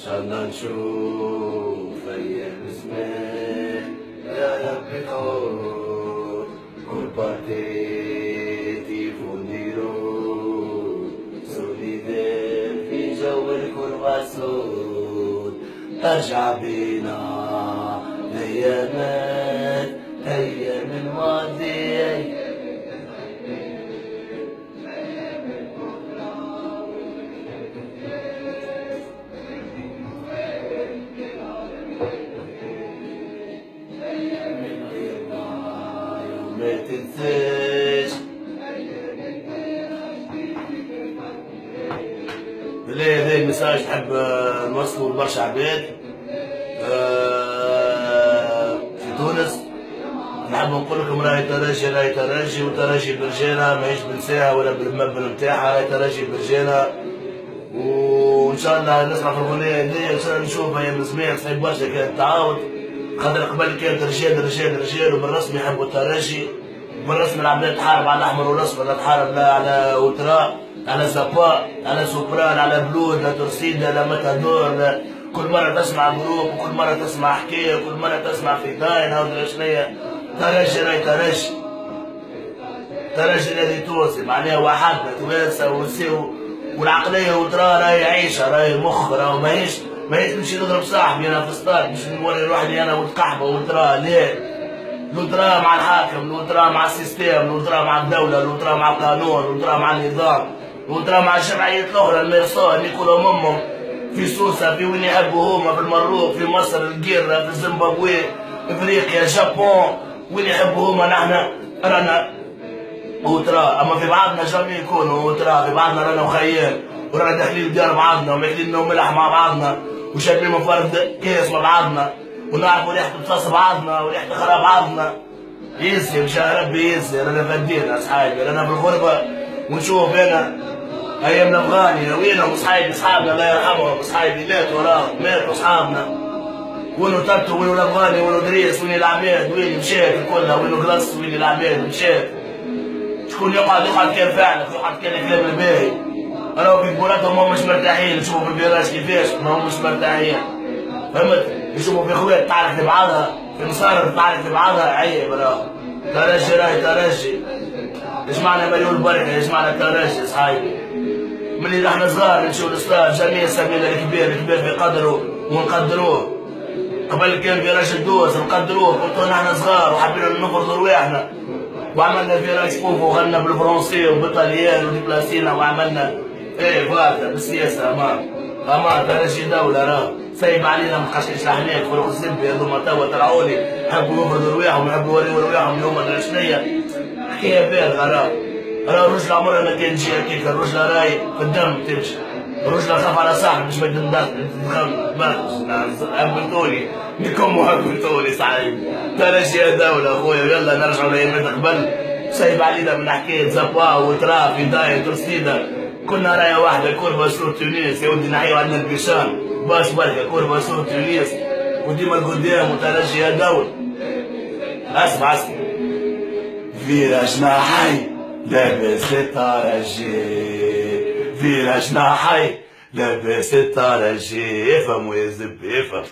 شالله نشوف أيام زمان يا ربي تعود كل بارتي فونديرو سوليدير في جو الكرواسون ترجع بينا الأيامات أيام الماضي ما تنساش بالله هذا المساج نحب نوصلوا لبرشا عباد في تونس. نحب نقول لكم راهي ترجي وترجي برجالة ماهيش بنساها ولا بالمبل نتاعها، راهي ترجي برجالة. وان شاء الله نسمع في الاغنية هذيا ان شاء الله نشوفها ايام زمان صعيب برشا كانت تعاود، خاطر قبل كانت رجال وبالرسم يحبوا الترجي، بالرسم العباد تحارب على الاحمر والاصفر، تحارب على اوترا، على زابا، على سوبران، على بلود، لا تورسيدا، لا ماتادور، كل مرة تسمع جروب وكل مرة تسمع حكاية وكل مرة تسمع في داين هاو شنيا ترجي. راهي ترجي الذي توصي معناها وحدنا توانسة والعقلية اوترا راهي عيشة، راهي مخ، راهو ماهيش نمشي نضرب صاحبي انا في الصاد باش نوري روحي انا وتقحبه والترا، لا الوترا مع الحاكم، الوترا مع السيستم، الوترا مع الدولة، الوترا مع القانون، الوترا مع النظام، الوترا مع الجمعيات الاخرى الميرسون اللي يكونوا امهم في سوسة، في وين يحبوا هما، في المروك، في مصر، القيرة، في زيمبابوي، افريقيا، جابون، وين يحبوا هما نحن رانا اوترا. اما في بعضنا جامي يكونوا اوترا، في بعضنا رانا وخيال ورانا داخلين ديار بعضنا وماكلين نوم ملح مع بعضنا وشاربين من فرد كاس مع بعضنا ونعرفوا ريحة الفص بعضنا وريحة خراب بعضنا. يسر ان شاء ربي يسر. رانا فدينا اصحابي، رانا بالغربة ونشوف انا ايام الافغاني وينهم اصحابنا الله يرحمهم، اصحابي ماتوا اصحابنا، وينو تبتو، وينو الافغاني، وينو دريس، وين العباد، وين مشات كلها، وينو قلص، وين العباد مشات. شكون يقعد كان فعلا، يقعد كان الكلام الباهي. راهو في بولاتهم هم مش مرتاحين، يشوفوا في الفراش كيفاش ما هم مش مرتاحين، فهمت؟ يشوفوا في خوات تعرف لبعضها، في مصارر تعرف لبعضها، عيب راهو. ترجي راهي ترجي. ايش معنى مليون بركه، ايش معنى ترجي صحايبي؟ ملي نحن صغار نمشيو للصطاد جميع سبيل الكبير في قدره ونقدروه. قبل كان فراش الدوس نقدروه، كنتو نحن صغار وحبينا نفرضوا رواحنا وعملنا فراش فوف وغنى بالفرنسي وبالطليان وديبلاسينا وعملنا ايه فاتا بالسياسه امان ترجي دوله راه سايب علينا مقشقش لحناك فروق الزبي هذوما توا طلعولي يحبوا يفرضوا رواحهم، يحبوا يوريوا رواحهم اليوم ادري شنيا حكايه بالغه. راه الرجل عمرها ما كان تجي هكاك، الرجل راهي في الدم تمشي، الرجل خاف على صاحبه باش ما يتندخل. هبلتولي نكم هبلتولي صحيح ترجي يا دوله اخويا، يلا نرجعوا لايامات قبل. سايب علينا من حكايه زابا وترا في داين ترسيدا، كنا رايه واحده كوربا سور تونس يا ودي نحيو عندنا البيشان باش بركه كوربا سور تونس وديما القدام وترجي يا دوله. اسمع فيراجنا حي لاباس الترجي، فيراجنا حي لاباس الترجي، افهم ويا زب افهم.